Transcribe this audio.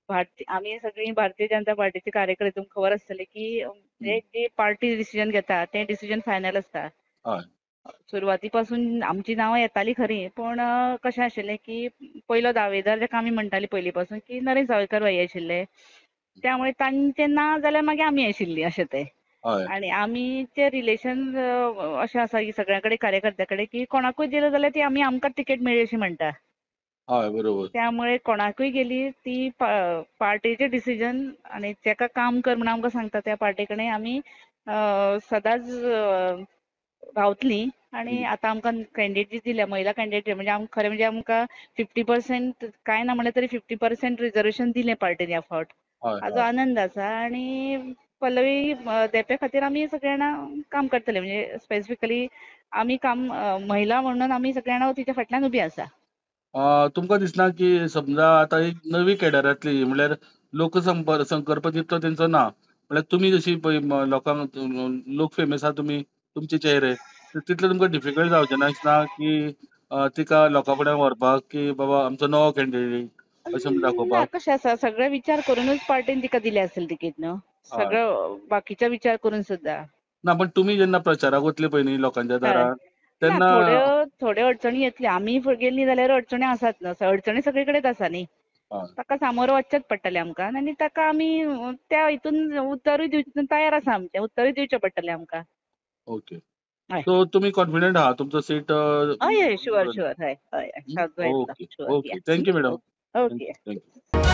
आम्ही सगळी भारतीय जनता पार्टीचे कार्यकर्ते तुमकां खबर आसतलें की जे पार्टी डिसिजन घेता ते डिसिजन फायनल आसता. हय सुरवाती पासून आमची नांवां येतालीं खरी पण कशें आशिल्लें की पयलो दावेदार जाका आमी म्हणटालीं पयलीं पासून की नरेश सावयकर भाई आशिल्ले. त्यामुळे तांचे ना जाल्यार मागीर आमी आशिल्लीं अशें तें. हय आणि आमीचे रिलेशन अशें आसा की सगळ्यां कडेन कार्यकर्त्यां कडेन की कोणाकूय दिलें जाल्यार ती आमकां तिकेट मेळ्ळी अशी म्हणटा. हय बरोबर. त्यामुळे कोणाकूय गेली ती पार्टीचे डिसिजन आणि जेका काम कर म्हणून आमकां सांगता त्या पार्टी कडेन आमी सदांच रावतलीं. आणि आतां आमकां कॅन्डिडेट जी दिल्या महिला कॅन्डिडेट म्हणजे खरें म्हणजे आमकां 50% कांय ना म्हणलें तरी 50% रिजर्वेशन दिलें पार्टीन ह्या फावट. हय हाजो हय आनंद आसा आणि पल्लवी देंपे खातीर आमी सगळीं जाणां काम करतले म्हणजे स्पेसिफिकली आमी काम महिला म्हणून आमी सगळीं जाणां तिच्या फाटल्यान उबी आसा. तुमकां दिसना की समजा आतां एक नवी कॅडर येतली म्हणल्यार लोकसंपर्क तितलो तेंचो ना म्हणल्यार तुमी जशी पळय लोकांक लोक फेमस आहा तुमी तुमचे चेहरे तितलें तुमकां डिफिकल्ट जावचें ना दिसना की तिका लोकां फुड्यान व्हरपाक की बाबा आमचो नवो कॅन्डिडेट अशें म्हण ना दाखोवपाक. कशें आसा सगळे विचार करूनच पार्टीन तिका दिलें आसतलें तिकीट न्हू. हय सगळो बाकीचो विचार करून सुद्दां. ना पण तुमी जेन्ना प्रचाराक वतले पळय न्ही लोकांच्या हय दारान ना तेन्ना थोड्यो अडचणी येतल्यो आमी गेलीं जाल्यार अडचणी आसात न्हू अडचणी सगळे कडेच आसा न्ही. हय ताका सामोरं वचचेंच पडटलें आमकां आनी ताका आमी त्या हितून उत्तरूय दिवंक तयार आसा आमचें उत्तरूय दिवचें पडटलें आमकां. ओके. हय सो तुमी कॉन्फिडंट आहा तुमचो सीट हय शुअर हय हय हय सावथ गोंयांतलो ओके शुअर ओके या थँक्यू मॅडम ओके. थँक्यू.